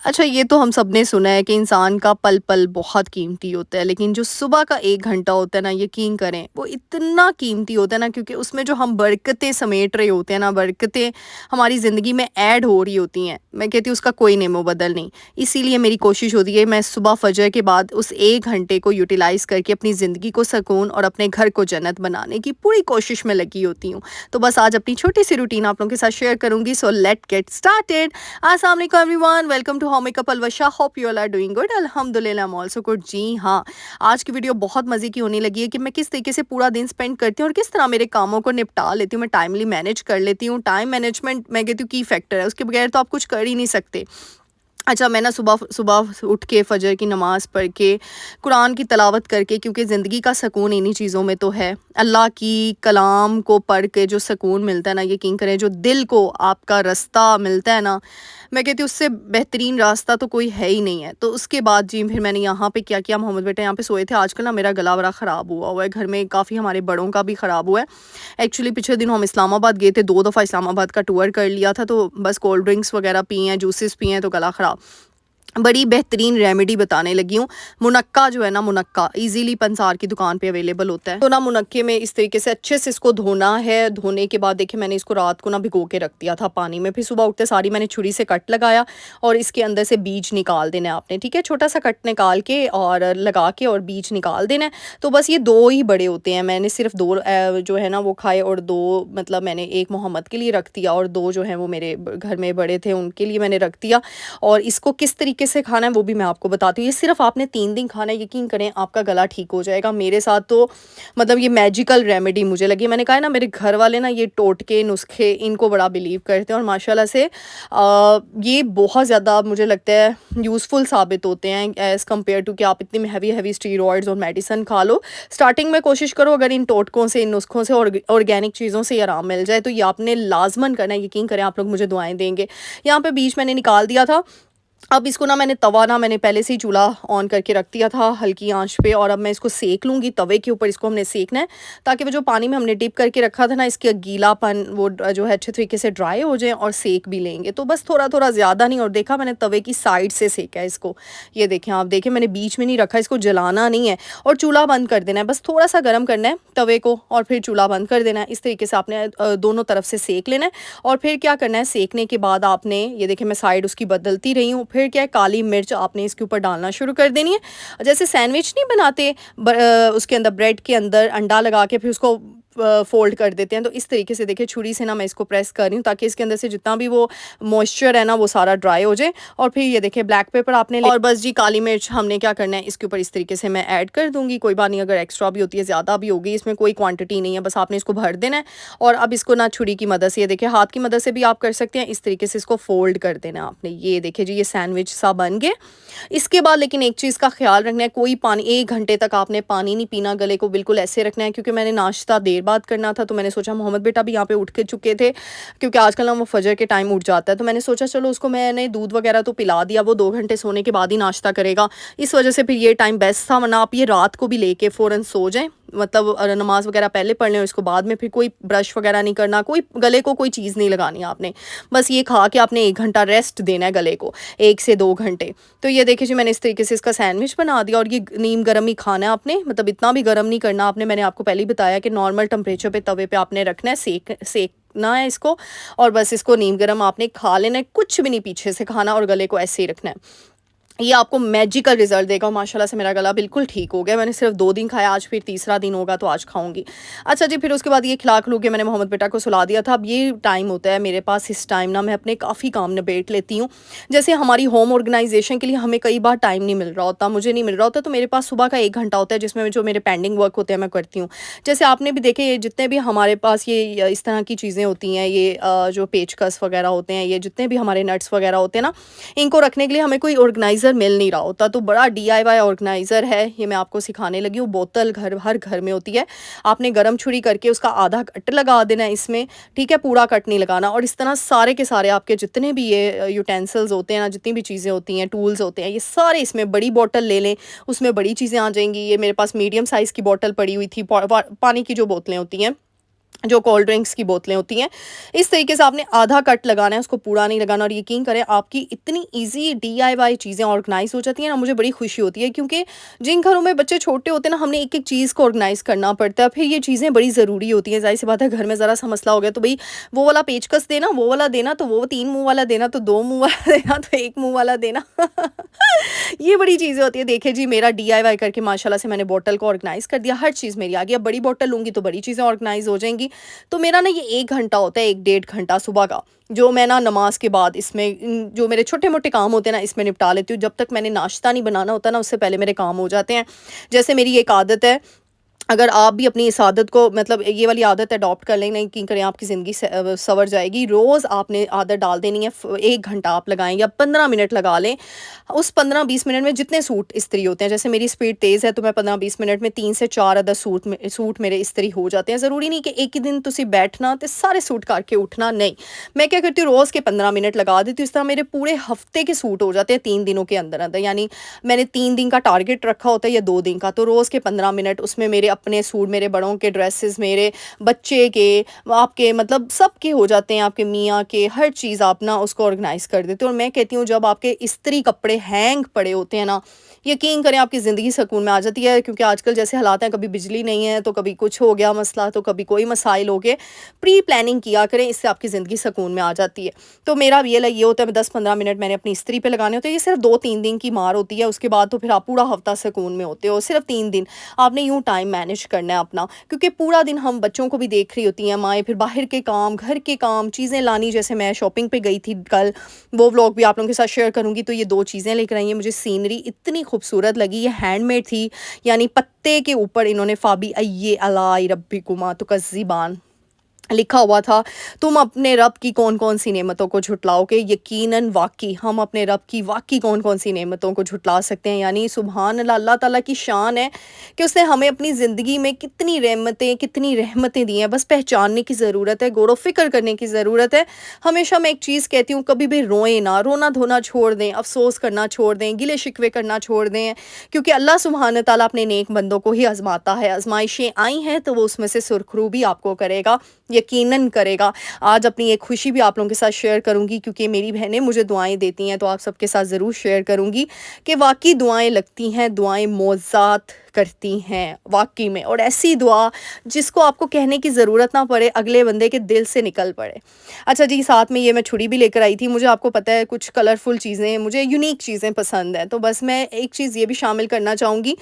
अच्छा, ये तो हम सब ने सुना है कि इंसान का पल-पल बहुत कीमती होता है, लेकिन जो सुबह का 1 घंटा होता है ना, यकीन करें, वो इतना कीमती होता है ना, क्योंकि उसमें जो हम बरकतें समेट रहे होते हैं ना, बरकतें हमारी ज़िंदगी में ऐड हो रही होती हैं। मैं कहती हूँ उसका कोई नेमो-बदल नहीं। इसीलिए मेरी कोशिश होती है मैं सुबह फ़जर के बाद उस 1 घंटे को यूटिलाइज़ करके अपनी ज़िंदगी को सुकून और अपने घर को जन्नत बनाने की पूरी कोशिश में लगी होती हूँ। तो बस आज अपनी छोटी-सी रूटीन आप लोगों के साथ शेयर करूँगी, सो लेट्स गेट स्टार्टेड। अस्सलाम वालेकुम everyone, welcome to how makeup Alvasha. Hope you all are doing good. अल्हम्दुलिल्लाह आई एम आल्सो गुड। जी हाँ, आज की वीडियो बहुत मज़े की होने लगी है कि मैं किस तरीके से पूरा दिन स्पेंड करती हूँ और किस तरह मेरे कामों को निपटा लेती हूँ, मैं टाइमली मैनेज कर लेती हूँ। टाइम मैनेजमेंट मैं कहती हूँ की फैक्टर है, उसके बगैर तो आप कुछ कर ही नहीं सकते। अच्छा, मैं ना सुबह सुबह उठ के फ़जर की नमाज़ पढ़ के, कुरान की तिलावत करके, क्योंकि ज़िंदगी का सुकून इन्हीं चीज़ों में तो है। अल्लाह की कलाम को पढ़ के जो सुकून मिलता है ना, यकीन करें, जो दिल को आपका रास्ता मिलता है ना, मैं कहती हूँ उससे बेहतरीन रास्ता तो कोई है ही नहीं है। तो उसके बाद जी फिर मैंने यहाँ पे क्या किया, मोहम्मद बेटा यहाँ पे सोए थे। आजकल ना मेरा गला बड़ा ख़राब हुआ हुआ है, घर में काफ़ी हमारे बड़ों का भी ख़राब हुआ है। एक्चुअली पिछले दिनों हम इस्लामाबाद गए थे, 2 दफ़ा इस्लामाबाद का टूर कर लिया था, तो बस कोल्ड ड्रिंक्स वगैरह पी हैं, जूसेस पिए हैं, तो गला ख़राब। बड़ी बेहतरीन रेमेडी बताने लगी हूँ। मुनक्का जो है ना, मुनक्का ईज़िली पंसार की दुकान पे अवेलेबल होता है। तो ना मुनक्के में इस तरीके से अच्छे से इसको धोना है। धोने के बाद देखिए मैंने इसको रात को ना भिगो के रख दिया था पानी में। फिर सुबह उठते सारी मैंने छुरी से कट लगाया और इसके अंदर से बीज निकाल देना है आपने, ठीक है? छोटा-सा कट निकाल के और लगा के और बीज निकाल देना है। तो बस ये 2 ही बड़े होते हैं। मैंने सिर्फ़ 2 जो है ना वो खाए, और 2 मतलब मैंने 1 मोहम्मद के लिए रख दिया और 2 जो हैं वो मेरे घर में बड़े थे उनके लिए मैंने रख दिया। और इसको किस तरीके से खाना है वो भी मैं आपको बताती हूँ। ये सिर्फ़ आपने 3 दिन खाना है, यकीन करें आपका गला ठीक हो जाएगा। मेरे साथ तो मतलब ये मैजिकल रेमेडी मुझे लगी। मैंने कहा है ना, मेरे घर वाले ना ये टोटके, नुस्खे इनको बड़ा बिलीव करते हैं और माशाल्लाह से ये बहुत ज़्यादा मुझे लगता है यूज़फुल साबित होते हैं एज़ कम्पेयर टू कि आप इतनी हेवी स्टेरॉइड्स और मेडिसिन खा लो। स्टार्टिंग में कोशिश करो अगर इन टोटकों से, इन नुस्खों से, ऑर्गेनिक चीज़ों से आराम मिल जाए, तो ये आपने लाज़मन करना है। यकीन करें आप लोग मुझे दुआएँ देंगे। यहाँ पे बीज मैंने निकाल दिया था। अब इसको ना मैंने पहले से ही चूल्हा ऑन करके रख दिया था हल्की आंच पे, और अब मैं इसको सेक लूँगी। तवे के ऊपर इसको हमने सेकना है ताकि वो जो पानी में हमने डिप करके रखा था ना, इसका गीलापन वो जो है अच्छे तरीके से ड्राई हो जाए, और सेक भी लेंगे। तो बस थोड़ा-थोड़ा ज़्यादा नहीं, और देखा मैंने तवे की साइड से सेका है इसको। ये देखें, आप देखें मैंने बीच में नहीं रखा, इसको जलाना नहीं है और चूल्हा बंद कर देना है। बस थोड़ा-सा गर्म करना है तवे को और फिर चूल्हा बंद कर देना है। इस तरीके से आपने दोनों तरफ से सेक लेना है। और फिर क्या करना है, सेकने के बाद आपने ये देखें मैं साइड उसकी बदलती रही हूँ। फिर क्या है, काली मिर्च आपने इसके ऊपर डालना शुरू कर देनी है। जैसे सैंडविच नहीं बनाते, उसके अंदर ब्रेड के अंदर अंडा लगा के फिर उसको फ़ोल्ड कर देते हैं, तो इस तरीके से देखिए छुरी से ना मैं इसको प्रेस कर रही हूँ ताकि इसके अंदर से जितना भी वो मॉइस्चर है ना वो सारा ड्राई हो जाए। और फिर ये देखिए ब्लैक पेपर आपने और बस जी काली मिर्च हमने क्या करना है, इसके ऊपर इस तरीके से मैं ऐड कर दूँगी। कोई बात नहीं, अगर एक्स्ट्रा भी होती है, ज़्यादा भी होगी, इसमें कोई क्वांटिटी नहीं है, बस आपने इसको भर देना है। और अब इसको ना छुरी की मदद से, ये देखिए हाथ की मदद से भी आप कर सकते हैं, इस तरीके से इसको फ़ोल्ड कर देना है आपने। ये देखिए जी, ये सैंडविच सा बन गए। इसके बाद लेकिन एक चीज़ का ख़्याल रखना है, कोई पानी 1 घंटे तक आपने पानी नहीं पीना, गले को बिल्कुल ऐसे रखना है। क्योंकि मैंने नाश्ता देर बाद करना था, तो मैंने सोचा मोहम्मद बेटा भी यहाँ पे उठ के चुके थे, क्योंकि आजकल ना वो फजर के टाइम उठ जाता है, तो मैंने सोचा चलो उसको मैंने दूध वगैरह तो पिला दिया, वो 2 घंटे सोने के बाद ही नाश्ता करेगा। इस वजह से फिर ये टाइम बेस्ट था, वरना आप ये रात को भी लेके फ़ौरन सो जाएँ, मतलब नमाज़ वगैरह पहले पढ़ लें और इसको बाद में, फिर कोई ब्रश वगैरह नहीं करना, कोई गले को कोई चीज़ नहीं लगानी आपने। बस ये खा के आपने 1 घंटा रेस्ट देना है गले को, 1 से 2 घंटे। तो ये देखिए जी, मैंने इस तरीके से इसका सैंडविच बना दिया, और ये नीम गर्म ही खाना है आपने, मतलब इतना भी गर्म नहीं करना आपने। मैंने आपको पहले ही बताया कि नॉर्मल टेम्परेचर पे तवे पे आपने रखना है, सेकना है इसको, और बस इसको नीम गर्म आपने खा लेना है। कुछ भी नहीं पीछे से खाना, और गले को ऐसे ही रखना है। ये आपको मैजिकल रिज़ल्ट देगा। माशाल्लाह से मेरा गला बिल्कुल ठीक हो गया। मैंने सिर्फ 2 दिन खाया, आज फिर तीसरा दिन होगा तो आज खाऊँगी। अच्छा जी, फिर उसके बाद ये खिला-खिलू के मैंने मोहम्मद बेटा को सुला दिया था। अब ये टाइम होता है मेरे पास, इस टाइम ना मैं अपने काफ़ी काम निबेड़ लेती हूँ। जैसे हमारी होम ऑर्गनाइज़ेशन के लिए हमें कई बार टाइम नहीं मिल रहा होता, मुझे नहीं मिल रहा होता, तो मेरे पास सुबह का 1 घंटा होता है जिसमें जो मेरे पेंडिंग वर्क होते हैं मैं करती हूँ। जैसे आपने भी देखे, ये जितने भी हमारे पास ये इस तरह की चीज़ें होती हैं, ये जो पेचकस वगैरह होते हैं, ये जितने भी हमारे नट्स वगैरह होते हैं ना, इनको रखने के लिए हमें कोई ऑर्गेनाइज़र मिल नहीं रहा होता। तो बड़ा डीआईवाई ऑर्गेनाइज़र है, ये मैं आपको सिखाने लगी हूँ। बोतल हर घर में होती है। आपने गरम छुरी करके उसका आधा कट लगा देना है इसमें, ठीक है? पूरा कट नहीं लगाना। और इस तरह सारे के सारे आपके जितने भी ये यूटेंसिल्स होते हैं ना, जितनी भी चीज़ें होती हैं, टूल्स होते हैं, ये सारे इसमें, बड़ी बोतल ले लें, उसमें बड़ी चीज़ें आ जाएँगी। ये मेरे पास मीडियम साइज़ की बोतल पड़ी हुई थी, पानी की जो बोतलें होती हैं, जो कोल्ड ड्रिंक्स की बोतलें होती हैं, इस तरीके से आपने आधा कट लगाना है, उसको पूरा नहीं लगाना। और यकीन करें आपकी इतनी ईज़ी डीआईवाई चीज़ें ऑर्गनाइज़ हो जाती हैं ना, मुझे बड़ी खुशी होती है क्योंकि जिन घरों में बच्चे छोटे होते हैं ना, हमने एक-एक चीज़ को ऑर्गनाइज़ करना पड़ता है। फिर ये चीज़ें बड़ी ज़रूरी होती हैं, ज़ाहिर-सी बात है घर में ज़रा-सा मसला हो गया तो भई वो वाला पेचकस देना, वो वाला देना, तो वो 3 मुँह वाला देना, तो 2 मुँह वाला देना, तो 1 मुँह वाला देना। ये बड़ी चीज़ें होती हैं। देखिए जी, मेरा डीआईवाई करके माशाल्लाह से मैंने बॉटल को ऑर्गनाइज़ कर दिया, हर चीज़ मेरी आ गई। अब बड़ी बॉटल लूँगी तो बड़ी चीज़ें ऑर्गनाइज़ हो जाएँगी। तो मेरा ना ये 1 घंटा होता है, 1 डेढ़ घंटा सुबह का, जो मैं ना नमाज़ के बाद इसमें जो मेरे छोटे-मोटे काम होते हैं ना, इसमें निपटा लेती हूँ। जब तक मैंने नाश्ता नहीं बनाना होता ना, उससे पहले मेरे काम हो जाते हैं। जैसे मेरी एक आदत है, अगर आप भी अपनी इस आदत को मतलब ये वाली आदत अडॉप्ट कर लें, नहीं कि करें आपकी ज़िंदगी संवर जाएगी। रोज़ आपने आदत डाल देनी है, 1 घंटा आप लगाएँ या 15 मिनट लगा लें। उस 15-20 मिनट में जितने सूट इस्त्री होते हैं, जैसे मेरी स्पीड तेज़ है तो मैं 15-20 मिनट में 3 से 4 अदद सूट मेरे इस्त्री हो जाते हैं। ज़रूरी नहीं कि एक ही दिन तुसी बैठना ते सारे सूट करके उठना, नहीं। मैं क्या करती हूँ, रोज़ के 15 मिनट लगा देती हूँ, इस तरह मेरे पूरे हफ़्ते के सूट हो जाते हैं 3 दिनों के अंदर-अंदर। यानी मैंने 3 दिन का टारगेट रखा होता है या 2 दिन का, तो रोज़ के 15 मिनट उसमें मेरे अपने सूट, मेरे बड़ों के ड्रेसेस, मेरे बच्चे के, आपके मतलब सबके हो जाते हैं, आपके मियाँ के, हर चीज़ आप ना उसको ऑर्गनाइज़ कर देते हो। और मैं कहती हूँ जब आपके इस्त्री कपड़े हैंग पड़े होते हैं ना, यकीन करें आपकी ज़िंदगी सुकून में आ जाती है। क्योंकि आजकल जैसे हालात हैं, कभी बिजली नहीं है तो कभी कुछ हो गया मसला, तो कभी कोई मसाइल हो गए। प्री प्लानिंग किया करें, इससे आपकी ज़िंदगी सुकून में आ जाती है। तो मेरा ये होता है, 10-15 मिनट मैंने अपनी इस्त्री पे लगाने होते हैं। ये सिर्फ 2-3 दिन की मार होती है, उसके बाद तो फिर आप पूरा हफ्ता सुकून में होते हो। सिर्फ 3 दिन आपने यूँ टाइम मैनेज करना है अपना, क्योंकि पूरा दिन हम बच्चों को भी देख रही होती हैं माएँ, फिर बाहर के काम, घर के काम, चीज़ें लानी। जैसे मैं शॉपिंग पे गई थी कल, वो व्लॉग भी आप लोगों के साथ शेयर करूँगी। तो ये 2 चीज़ें लेकर आई हैं, मुझे सीनरी इतनी खूबसूरत लगी, ये हैंडमेड थी। यानी पत्ते के ऊपर इन्होंने फ़ाबी अय्ये अलाई रब्बिकुमा तुकज़्ज़िबान लिखा हुआ था। तुम अपने रब की कौन-कौन सी नेमतों को झुटलाओगे? यकीनन वाक़ई हम अपने रब की वाक़ई कौन-कौन सी नेमतों को झुटला सकते हैं। यानी सुभान अल्लाह, अल्लाह ताला की शान है कि उसने हमें अपनी ज़िंदगी में कितनी रहमतें, कितनी रहमतें दी हैं। बस पहचानने की ज़रूरत है, गौर-व-फ़िक्र करने की ज़रूरत है। हमेशा मैं एक चीज़ कहती हूँ, कभी भी रोएँ ना, रोना-धोना छोड़ दें, अफ़सोस करना छोड़ दें, गिले-शिकवे करना छोड़ दें, क्योंकि अल्लाह सुब्हान ताला अपने नेक बंदों को ही आज़माता है। आज़माइशें आई हैं तो वो उसमें से सुरखरू भी आपको करेगा, यकीनन करेगा। आज अपनी एक खुशी भी आप लोगों के साथ शेयर करूँगी, क्योंकि मेरी बहनें मुझे दुआएँ देती हैं, तो आप सबके साथ ज़रूर शेयर करूँगी कि वाक़ई दुआएँ लगती हैं, दुआएँ मोअज़्ज़ात करती हैं वाक़ई में। और ऐसी दुआ जिसको आपको कहने की ज़रूरत ना पड़े, अगले बंदे के दिल से निकल पड़े। अच्छा जी, साथ में ये मैं छुरी भी लेकर आई थी। मुझे आपको पता है कुछ कलरफुल चीज़ें, मुझे यूनिक चीज़ें पसंद हैं, तो बस मैं एक चीज़ ये भी शामिल करना चाहूँगी।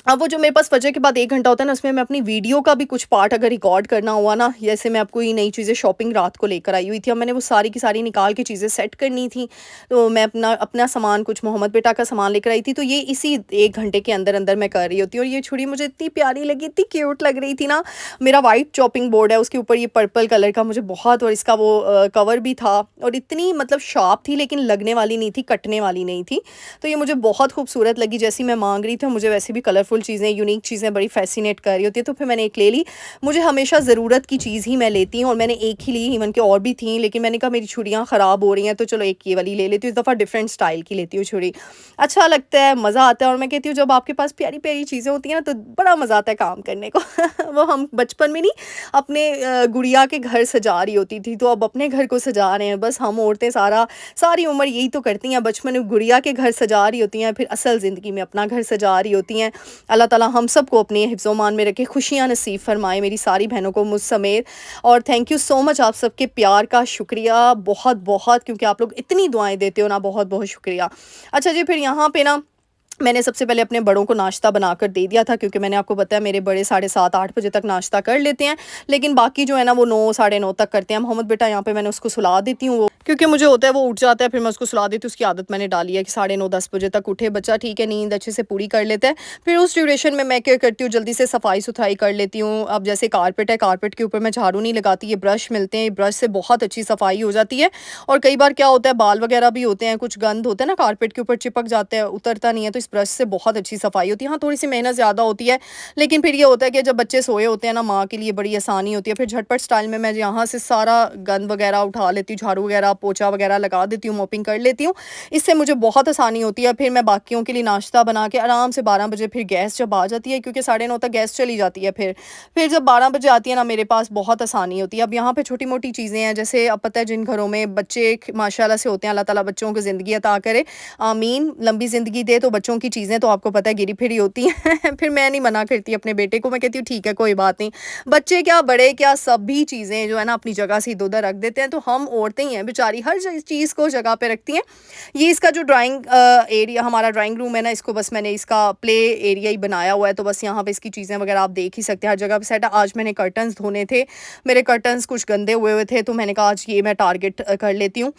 अब वो जो मेरे पास फजर के बाद 1 घंटा होता है ना, उसमें मैं अपनी वीडियो का भी कुछ पार्ट अगर रिकॉर्ड करना हुआ ना, जैसे मैं आपको ये नई चीज़ें शॉपिंग रात को लेकर आई हुई थी, अब मैंने वो सारी की सारी निकाल के चीज़ें सेट करनी थी। तो मैं अपना अपना सामान, कुछ मोहम्मद बेटा का सामान लेकर आई थी, तो ये इसी 1 घंटे के अंदर-अंदर मैं कर रही होती हूँ। और ये छुरी मुझे इतनी प्यारी लगी, इतनी क्यूट लग रही थी ना। मेरा वाइट चॉपिंग बोर्ड है, उसके ऊपर ये पर्पल कलर का मुझे बहुत, और इसका वो कवर भी था, और इतनी मतलब शार्प थी, लेकिन लगने वाली नहीं थी, कटने वाली नहीं थी। तो ये मुझे बहुत खूबसूरत लगी, जैसी मैं माँग रही थी। मुझे वैसे भी कलरफुल चीज़ें, यूनिक चीज़ें बड़ी फ़ैसिनेट कर रही होती है, तो फिर मैंने एक ले ली। मुझे हमेशा ज़रूरत की चीज़ ही मैं लेती हूँ, और मैंने एक ही ली, इवन के और भी थी, लेकिन मैंने कहा मेरी छुरियाँ ख़राब हो रही हैं, तो चलो एक ये वाली ले लेती हूँ। इस दफ़ा डिफरेंट स्टाइल की लेती हूँ छुरी, अच्छा लगता है, मज़ा आता है। और मैं कहती हूँ जब आपके पास प्यारी-प्यारी चीज़ें होती हैं ना, तो बड़ा मज़ा आता है काम करने को। वो हम बचपन में नहीं अपने गुड़िया के घर सजा रही होती थी, तो अब अपने घर को सजा रहे हैं। बस हम औरतें सारी उम्र यही तो करती हैं, बचपन में गुड़िया के घर सजा रही होती हैं, फिर असल ज़िंदगी में अपना घर सजा रही होती हैं। अल्लाह ताला हम सबको अपने हिफ्ज़-ओ-मान में रखे, खुशियाँ नसीब फरमाए, मेरी सारी बहनों को मुझ समेत। और थैंक यू सो मच, आप सबके प्यार का शुक्रिया बहुत-बहुत, क्योंकि आप लोग इतनी दुआएँ देते हो ना, बहुत-बहुत शुक्रिया। अच्छा जी, फिर यहाँ पे ना मैंने सबसे पहले अपने बड़ों को नाश्ता बनाकर दे दिया था, क्योंकि मैंने आपको बताया मेरे बड़े 7:30-8 बजे तक नाश्ता कर लेते हैं, लेकिन बाकी जो है ना वो 9 साढ़े 9 तक करते हैं। मोहम्मद बेटा यहाँ पे मैंने उसको सुला देती हूँ, वो क्योंकि मुझे होता है वो उठ जाता है, फिर मैं उसको सुला देती हूँ। उसकी आदत मैंने डाली है कि 9:30-10 बजे तक उठे बच्चा, ठीक है, नींद अच्छे से पूरी कर लेता है। फिर उस ड्यूरेशन में मैं क्या करती हूँ, जल्दी से सफाई-सुथराई कर लेती हूँ। अब जैसे कारपेट है, कारपेट के ऊपर मैं झाड़ू नहीं लगाती, ये ब्रश मिलते हैं, ब्रश से बहुत अच्छी सफाई हो जाती है। और कई बार क्या होता है, बाल वगैरह भी होते हैं, कुछ गंद होता है ना कारपेट के ऊपर चिपक जाता है, उतरता नहीं है, तो इस ब्रश से बहुत अच्छी सफाई होती है। हाँ, थोड़ी-सी मेहनत ज़्यादा होती है, लेकिन फिर ये होता है कि जब बच्चे सोए होते हैं ना, माँ के लिए बड़ी आसानी होती है। फिर झटपट स्टाइल में मैं यहाँ से सारा गंद वगैरह उठा लेती हूँ, झाड़ू वगैरह, पोछा वगैरह लगा देती हूँ, मॉपिंग कर लेती हूँ। इससे मुझे बहुत आसानी होती है। फिर मैं बाकियों के लिए नाश्ता बना के आराम से 12 बजे फिर गैस जब आ जाती है, क्योंकि 9:30 तक गैस चली जाती है फिर जब 12 बजे आती है ना, मेरे पास बहुत आसानी होती है। अब यहाँ पे छोटी-मोटी चीज़ें हैं, जैसे अब पता है जिन घरों में बच्चे माशाल्लाह से होते हैं, अल्लाह ताला बच्चों को ज़िंदगी अता करे, आमीन, लंबी ज़िंदगी दे। तो बच्चों की चीज़ें तो आपको पता है गिरी-फिरी होती हैं। फिर मैं नहीं मना करती अपने बेटे को, मैं कहती हूँ ठीक है कोई बात नहीं। बच्चे क्या बड़े क्या सभी चीज़ें जो है ना अपनी जगह से इधर-उधर रख देते हैं, तो हम औरतें ही हैं बेचारी, हर चीज़ को जगह पे रखती हैं। ये इसका जो ड्राइंग एरिया, हमारा ड्राइंग रूम है ना, इसको बस मैंने इसका प्ले एरिया ही बनाया हुआ है, तो बस यहाँ पे इसकी चीज़ें वगैरह आप देख ही सकते हैं, हर जगह पे सेट है। आज मैंने कर्टन्स धोने थे, मेरे कर्टन्स कुछ गंदे हुए हुए थे, तो मैंने कहा आज ये मैं टारगेट कर लेती हूँ।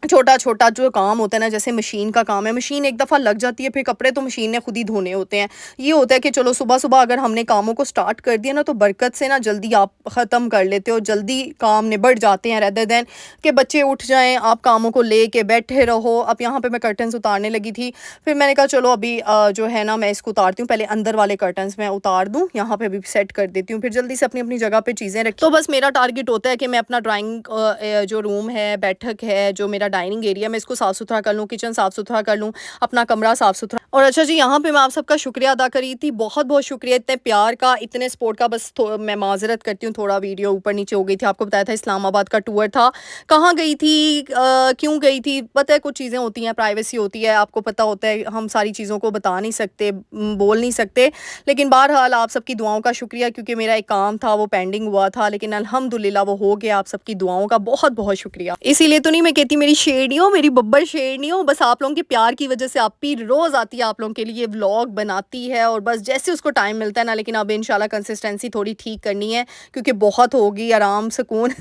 छोटा-छोटा जो काम होता है ना, जैसे मशीन का काम है, मशीन एक दफ़ा लग जाती है, फिर कपड़े तो मशीन ने खुद ही धोने होते हैं। ये होता है कि चलो सुबह-सुबह अगर हमने कामों को स्टार्ट कर दिया ना, तो बरकत से ना जल्दी आप ख़त्म कर लेते हो, जल्दी काम निबट जाते हैं, रेदर देन कि बच्चे उठ जाएँ, आप कामों को लेके बैठे रहो। अब यहाँ पे मैं कर्टन्स उतारने लगी थी, फिर मैंने कहा चलो अभी जो है ना मैं इसको उतारती हूँ, पहले अंदर वाले कर्टन्स मैं उतार दूँ, यहाँ पे भी सेट कर देती हूँ, फिर जल्दी से अपनी-अपनी जगह पे चीज़ें रखी। तो बस मेरा टारगेट होता है कि मैं अपना ड्राइंग जो रूम है, बैठक है, जो मेरा डाइनिंग एरिया, मैं इसको साफ़-सुथरा कर लूँ, किचन साफ़-सुथरा कर लूँ, अपना कमरा साफ़-सुथरा। और अच्छा जी, यहाँ पे मैं आप सबका शुक्रिया अदा कर रही थी, बहुत-बहुत शुक्रिया इतने प्यार का, इतने सपोर्ट का। बस मैं माज़रत करती हूँ, थोड़ा वीडियो ऊपर-नीचे हो गई थी। आपको बताया था इस्लामाबाद का टूर था, कहाँ गई थी, क्यों गई थी, पता है कुछ चीज़ें होती हैं, प्राइवेसी होती है, आपको पता होता है, हम सारी चीज़ों को बता नहीं सकते, बोल नहीं सकते। लेकिन बहरहाल आप सबकी दुआओं का शुक्रिया, क्योंकि मेरा एक काम था वो पेंडिंग हुआ था, लेकिन अल्हम्दुलिल्लाह वो हो गया। आप सबकी दुआओं का बहुत-बहुत शुक्रिया। इसीलिए तो नहीं मैं कहती मेरी शेरनियों, मेरी बब्बर शेरनियों, बस आप लोगों के प्यार की वजह से आपी रोज़ आती है, आप लोगों के लिए व्लॉग बनाती है, और बस जैसे उसको टाइम मिलता है ना, लेकिन अब इंशाल्लाह कंसिस्टेंसी थोड़ी ठीक करनी है, क्योंकि बहुत होगी आराम सुकून।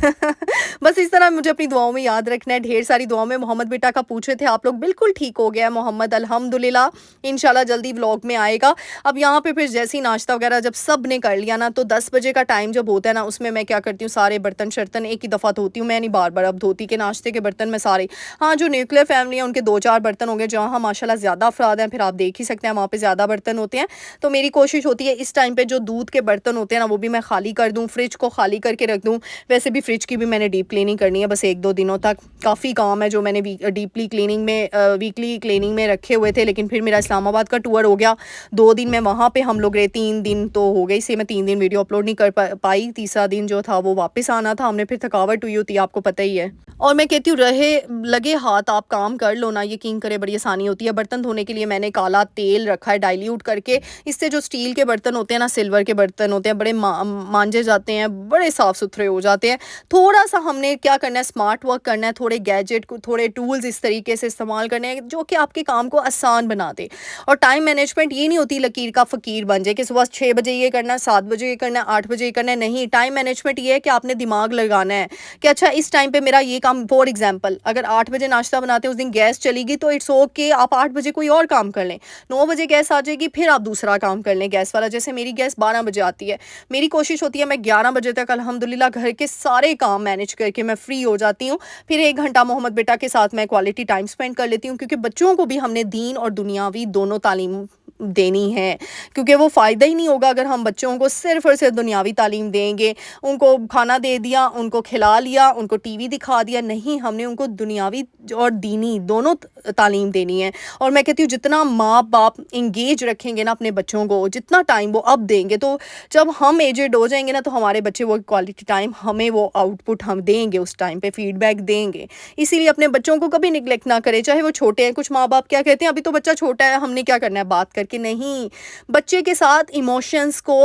बस इस तरह मुझे अपनी दुआओं में याद रखना है, ढेर सारी दुआओं में। मोहम्मद बेटा का पूछे थे आप लोग, बिल्कुल ठीक हो गया है मोहम्मद, अल्हम्दुलिल्लाह, इंशाल्लाह जल्दी व्लॉग में आएगा। अब यहाँ पे फिर जैसे ही नाश्ता वगैरह जब सब ने कर लिया ना, तो 10 बजे का टाइम जब होता है ना, उसमें मैं क्या करती हूँ, सारे बर्तन शर्तन एक ही दफ़ा धोती हूँ, मैं नहीं बार-बार अब धोती कि नाश्ते के बर्तन मैं सारे। हाँ, जो न्यूक्लियर फैमिली है उनके 2-4 बर्तन होंगे, जहाँ माशाल्लाह ज़्यादा अफराद हैं, फिर आप देख ही सकते हैं वहाँ पे ज़्यादा बर्तन होते हैं। तो मेरी कोशिश होती है इस टाइम पे जो दूध के बर्तन होते हैं ना, वो भी मैं खाली कर दूँ, फ्रिज को खाली करके रख दूँ। वैसे भी फ्रिज की भी मैंने डीप क्लीनिंग करनी है, बस 1-2 दिनों तक। काफ़ी काम है जो मैंने डीपली क्लीनिंग में वीकली क्लीनिंग में रखे हुए थे, लेकिन फिर मेरा इस्लामाबाद का टूर हो गया, 2 दिन मैं वहाँ पे हम लोग रहे, 3 दिन तो हो गई से मैं 3 दिन वीडियो अपलोड नहीं कर पाई। तीसरा दिन जो था वो वापस आना था, हमने फिर थकावट हुई होती है, आपको पता ही है। और मैं कहती हूँ रहे लगे हाथ आप काम कर लो ना, यकीन करें बड़ी आसानी होती है। बर्तन धोने के लिए मैंने काला तेल रखा है डाइल्यूट करके, इससे जो स्टील के बर्तन होते हैं ना, सिल्वर के बर्तन होते हैं, बड़े मांजे जाते हैं, बड़े साफ़ सुथरे हो जाते हैं। थोड़ा सा हमने क्या करना है, स्मार्ट वर्क करना है, थोड़े गैजेट को, थोड़े टूल्स इस तरीके से इस्तेमाल करने हैं जो कि आपके काम को आसान बना दे। और टाइम मैनेजमेंट ये नहीं होती लकीर का फ़कीर बन जाए कि सुबह 6 बजे ये करना है, 7 बजे ये करना है, 8 बजे ये करना है। नहीं, टाइम मैनेजमेंट ये है कि आपने दिमाग लगाना है कि अच्छा इस टाइम पे मेरा ये काम, फॉर एग्जांपल अगर 8 बजे नाश्ता बनाते हैं, उस दिन गैस चलेगी, तो इट्स ओके, आप 8 बजे कोई और काम कर लें। 9 बजे गैस आ जाएगी, फिर आप दूसरा काम कर लें गैस वाला। जैसे मेरी गैस 12 बजे आती है, मेरी कोशिश होती है मैं 11 बजे तक अल्हम्दुलिल्लाह घर के सारे काम मैनेज करके मैं फ्री हो जाती हूँ। फिर 1 घंटा मोहम्मद बेटा के साथ मैं क्वालिटी टाइम स्पेंड कर लेती हूँ, क्योंकि बच्चों को भी हमने दीन और दुनियावी दोनों तालीम देनी है, क्योंकि वो फ़ायदा ही नहीं होगा अगर हम बच्चों को सिर्फ़ और सिर्फ दुनियावी तालीम देंगे। उनको खाना दे दिया, उनको खिला लिया, उनको टीवी दिखा दिया, नहीं, हमने उनको दुनियावी और दीनी दोनों तालीम देनी है। और मैं कहती हूँ जितना माँ-बाप एंगेज रखेंगे ना अपने बच्चों को, जितना टाइम वो अब देंगे, तो जब हम एजेड हो जाएँगे ना, तो हमारे बच्चे वो क्वालिटी टाइम, हमें वो आउटपुट हम देंगे, उस टाइम पे फीडबैक देंगे। इसीलिए अपने बच्चों को कभी निग्लेक्ट ना करें, चाहे वो छोटे हैं। कुछ माँ-बाप क्या कहते हैं, अभी तो बच्चा छोटा है, हमने क्या करना है बात करके। नहीं, बच्चे के साथ इमोशंस को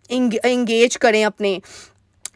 एंगेज करें, अपने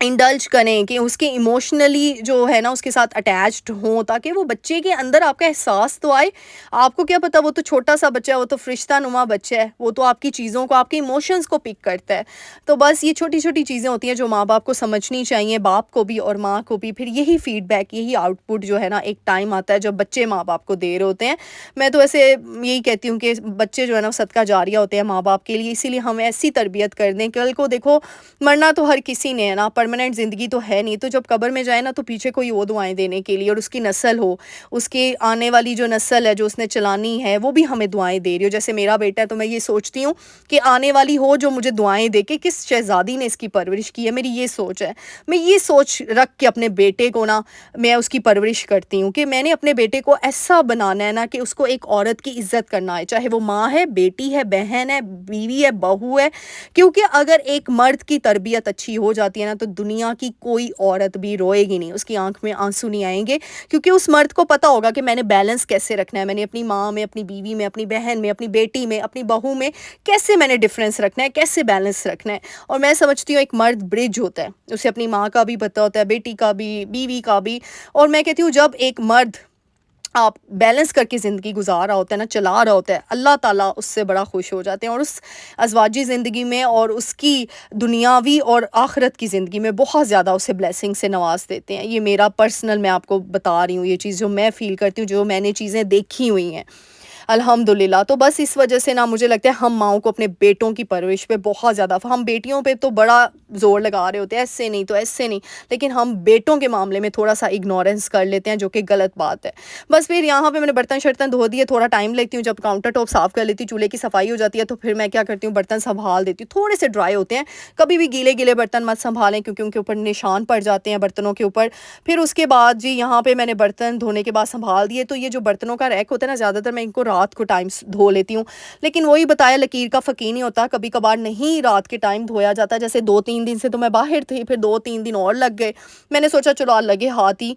इंडल्ज करें कि उसके इमोशनली जो है ना उसके साथ अटैच्ड हों, ताकि वो बच्चे के अंदर आपका एहसास तो आए। आपको क्या पता, वो तो छोटा सा बच्चा है, वो तो फरिश्ता नुमा बच्चा है, वो तो आपकी चीज़ों को, आपके इमोशंस को पिक करता है। तो बस ये छोटी छोटी चीज़ें होती हैं जो माँ बाप को समझनी चाहिए, बाप को भी और माँ को भी। फिर यही फीडबैक, यही आउटपुट जो है ना, एक टाइम आता है जब बच्चे माँ बाप को दे रहे होते हैं। मैं तो ऐसे यही कहती हूँ कि बच्चे जो है ना सदका जारिया होते हैं माँ बाप के लिए, इसीलिए हम ऐसी तरबियत कर दें। कल को देखो, मरना तो हर किसी ने है ना, पर परमानेंट ज़िंदगी तो है नहीं, तो जब कब्र में जाए ना तो पीछे कोई हो दुआएँ देने के लिए, और उसकी नस्ल हो, उसके आने वाली जो नस्ल है जो उसने चलानी है वो भी हमें दुआएँ दे रही हो। जैसे मेरा बेटा है तो मैं ये सोचती हूँ कि आने वाली हो जो मुझे दुआएँ दे के किस शहज़ादी ने इसकी परवरिश की है, मेरी ये सोच है। मैं ये सोच रख के अपने बेटे को ना मैं उसकी परवरिश करती हूँ कि मैंने अपने बेटे को ऐसा बनाना है ना कि उसको एक औरत की इज़्ज़त करना है, चाहे वो माँ है, बेटी है, बहन है, बीवी है, बहू है। क्योंकि अगर एक मर्द की तरबियत अच्छी हो जाती है ना तो दुनिया की कोई औरत भी रोएगी नहीं, उसकी आँख में आँसू नहीं आएँगे, क्योंकि उस मर्द को पता होगा कि मैंने बैलेंस कैसे रखना है, मैंने अपनी माँ में, अपनी बीवी में, अपनी बहन में, अपनी बेटी में, अपनी बहू में कैसे मैंने डिफ़रेंस रखना है, कैसे बैलेंस रखना है। और मैं समझती हूँ एक मर्द ब्रिज होता है, उसे अपनी माँ का भी पता होता है, बेटी का भी, बीवी का भी। और मैं कहती हूँ जब एक मर्द आप बैलेंस करके ज़िंदगी गुज़ार रहा होता है ना, चला रहा होता है, अल्लाह ताला उससे बड़ा खुश हो जाते हैं, और उस अज़वाजी ज़िंदगी में और उसकी दुनियावी और आखिरत की ज़िंदगी में बहुत ज़्यादा उसे ब्लेसिंग से नवाज़ देते हैं। ये मेरा पर्सनल, मैं आपको बता रही हूँ ये चीज़ जो मैं फ़ील करती हूँ, जो मैंने चीज़ें देखी हुई हैं। अल्हम्दुलिल्लाह। तो बस इस वजह से ना मुझे लगता है हम माँओं को अपने बेटों की परवरिश पे बहुत ज़्यादा, हम बेटियों पे तो बड़ा ज़ोर लगा रहे होते हैं, ऐसे नहीं तो ऐसे नहीं, लेकिन हम बेटों के मामले में थोड़ा-सा इग्नोरेंस कर लेते हैं, जो कि गलत बात है। बस फिर यहाँ पे मैंने बर्तन-शर्तन धो दिए, थोड़ा टाइम लेती हूँ, जब काउंटर टॉप साफ़ कर लेती हूँ, चूल्हे की सफाई हो जाती है, तो फिर मैं क्या करती हूँ, बर्तन सँभाल देती हूँ, थोड़े से ड्राई होते हैं। कभी भी गीले-गीले बर्तन मत सँभालें, क्योंकि उनके ऊपर निशान पड़ जाते हैं बर्तनों के ऊपर। फिर उसके बाद जी यहाँ पे मैंने बर्तन धोने के बाद सँभाल दिए, तो ये जो बर्तनों का रैक होता है ना, ज़्यादातर मैं इनको रात को टाइम धो लेती हूँ। लेकिन वही बताया, लकीर का फ़कीर नहीं होता, कभी-कभार नहीं रात के टाइम धोया जाता। जैसे 2-3 दिन से तो मैं बाहर थी, फिर 2-3 दिन और लग गए। मैंने सोचा चलो आज लगे हाथ ही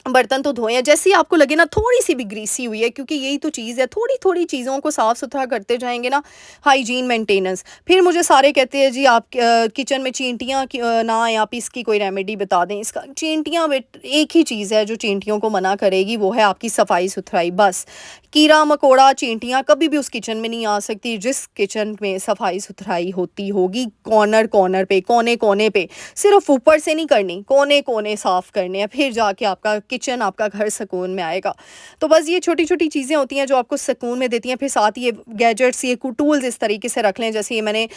बर्तन तो धोए हैं, जैसे ही आपको लगे ना थोड़ी-सी भी ग्रीसी हुई है, क्योंकि यही तो चीज़ है, थोड़ी-थोड़ी चीज़ों को साफ़-सुथरा करते जाएँगे ना, हाइजीन मेंटेनेंस। फिर मुझे सारे कहते हैं जी आप किचन में चींटियाँ ना आएँ, आप इसकी कोई रेमेडी बता दें। इसका चींटियाँ बेट एक ही चीज़ है जो चींटियों को मना करेगी, वो है आपकी सफाई-सुथराई बस। कीड़ा-मकोड़ा, चींटियाँ कभी भी उस किचन में नहीं आ सकती जिस किचन में सफाई-सुथराई होती होगी, कॉर्नर-कॉर्नर पे, कोने-कोने पे। सिर्फ़ ऊपर से नहीं करनी, कोने-कोने साफ़ करने हैं, फिर जाके आपका किचन, आपका घर सुकून में आएगा। तो बस ये छोटी-छोटी चीज़ें होती हैं जो आपको सुकून में देती हैं। फिर साथ ही ये गैजेट्स, ये टूल्स इस तरीके से रख लें, जैसे ये मैंने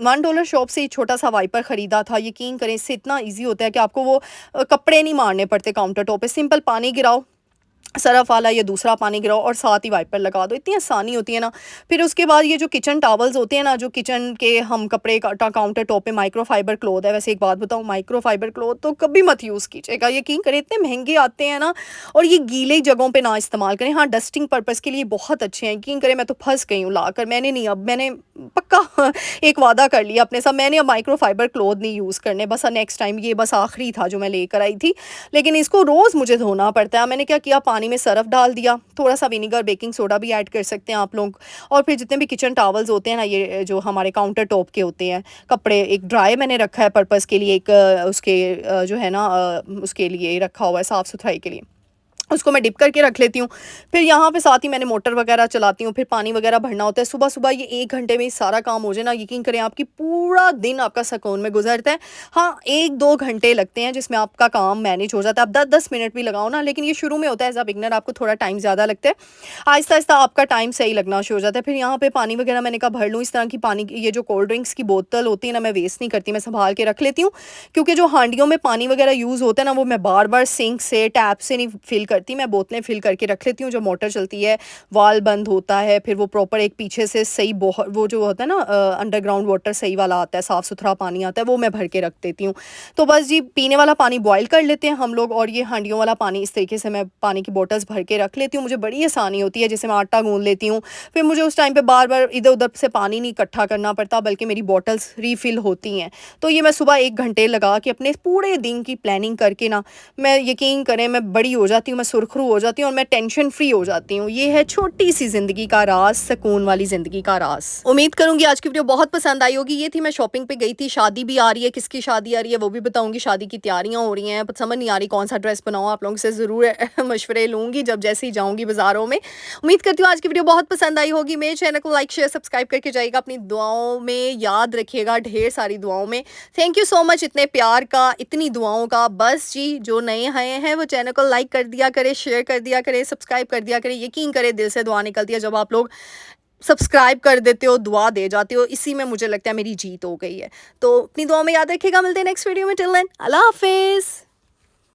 $1 शॉप से ये छोटा-सा वाइपर ख़रीदा था। यकीन करें इससे इतना ईज़ी होता है कि आपको वो कपड़े नहीं मारने पड़ते काउंटर टॉप पे। सिंपल पानी गिराओ, सरफ़ वाला या दूसरा पानी गिराओ और साथ ही वाइपर लगा दो, इतनी आसानी होती है ना। फिर उसके बाद ये जो किचन टॉवल्स होते हैं ना, जो किचन के हम कपड़े काउंटर टॉप पे माइक्रोफाइबर क्लॉथ है। वैसे एक बात बताऊँ, माइक्रोफाइबर क्लॉथ तो कभी मत यूज़ कीजिएगा, यकीन करें इतने महंगे आते हैं ना, और ये गीले जगहों पे ना इस्तेमाल करें। हाँ, डस्टिंग पर्पज़ के लिए बहुत अच्छे हैं, यकीन करें मैं तो फंस गई हूँ लाकर। मैंने पक्का एक वादा कर लिया अपने साथ, मैंने अब माइक्रोफाइबर क्लॉथ नहीं यूज़ करने, बस नेक्स्ट टाइम। ये बस आखिरी था जो मैं लेकर आई थी, लेकिन इसको रोज़ मुझे धोना पड़ता है। मैंने क्या किया, पानी में सरफ़ डाल दिया, थोड़ा-सा विनेगर, बेकिंग सोडा भी ऐड कर सकते हैं आप लोग। और फिर जितने भी किचन टॉवल्स होते हैं ना, ये जो हमारे काउंटर टॉप के होते हैं कपड़े, एक ड्राई मैंने रखा है पर्पज़ के लिए, एक उसके जो है ना उसके लिए रखा हुआ है साफ़-सुथराई के लिए। उसको मैं डिप करके रख लेती हूँ। फिर यहाँ पे साथ ही मैंने मोटर वगैरह चलाती हूँ, फिर पानी वगैरह भरना होता है। सुबह-सुबह ये 1 घंटे में सारा काम हो जाए ना, यकीन करें आपकी पूरा दिन आपका सुकून में गुज़रता है। हाँ, 1-2 घंटे लगते हैं जिसमें आपका काम मैनेज हो जाता है। आप 10-10 मिनट भी लगाओ ना, लेकिन ये शुरू में होता है एज़ अ बिगिनर, आपको थोड़ा टाइम ज़्यादा लगता है। आहिस्ता-आहिस्ता आपका टाइम सही लगना शुरू हो जाता है। फिर यहाँ पे पानी वगैरह मैंने कहा भर लूँ, इस तरह की पानी की ये जो कोल्ड ड्रिंक्स की बोतल होती है ना, मैं वेस्ट नहीं करती, मैं सँभाल के रख लेती हूँ। क्योंकि जो हांडियों में पानी वगैरह यूज़ होता है ना, वो मैं बार-बार सिंक से, टैप से नहीं फ़िल करती, मैं बोतलें फ़िल करके रख लेती हूँ। जब मोटर चलती है, वाल्व बंद होता है, फिर वो प्रॉपर एक पीछे से सही वो जो होता है ना अंडरग्राउंड वाटर सही वाला आता है, साफ़-सुथरा पानी आता है, वो मैं भर के रख देती हूँ। तो बस जी पीने वाला पानी बॉयल कर लेते हैं हम लोग, और ये हांडियों वाला पानी इस तरीके से मैं पानी की बॉटल्स भर के रख लेती हूँ। मुझे बड़ी आसानी होती है, जैसे मैं आटा गूँध लेती हूँ, फिर मुझे उस टाइम पे बार-बार इधर-उधर से पानी नहीं इकट्ठा करना पड़ता, बल्कि मेरी बॉटल्स रीफ़िल होती हैं। तो ये मैं सुबह 1 घंटे लगा के अपने पूरे दिन की प्लानिंग करके ना, मैं यकीन करें मैं बड़ी हो जाती हूँ, मैं सुरखरू हो जाती हूँ और मैं टेंशन फ्री हो जाती हूँ। ये है छोटी-सी ज़िंदगी का राज़, सुकून वाली ज़िंदगी का राज़। उम्मीद करूँगी आज की वीडियो बहुत पसंद आई होगी। ये थी, मैं शॉपिंग पे गई थी, शादी भी आ रही है, किसकी शादी आ रही है वो भी बताऊँगी, शादी की तैयारियाँ हो रही हैं, पर समझ नहीं आ रही कौन-सा ड्रेस बनाऊँ। आप लोगों से ज़रूर मशवरे लूँगी जब जैसे ही जाऊँगी बाज़ारों में। उम्मीद करती हूँ आज की वीडियो बहुत पसंद आई होगी। मेरे चैनल को लाइक, शेयर, सब्सक्राइब करके जाइएगा। अपनी दुआओं में याद रखिएगा, ढेर सारी दुआओं में। थैंक यू सो मच इतने प्यार का, इतनी दुआओं का। बस जी जो नए आए हैं वो चैनल को लाइक कर दिया करें, शेयर कर दिया करें, सब्सक्राइब कर दिया करें। यकीन करें दिल से दुआ निकलती है जब आप लोग सब्सक्राइब कर देते हो, दुआ दे जाते हो, इसी में मुझे लगता है मेरी जीत हो गई है। तो अपनी दुआ में याद रखिएगा, मिलते हैं नेक्स्ट वीडियो में, टिल देन अल्लाह हाफ़िज़।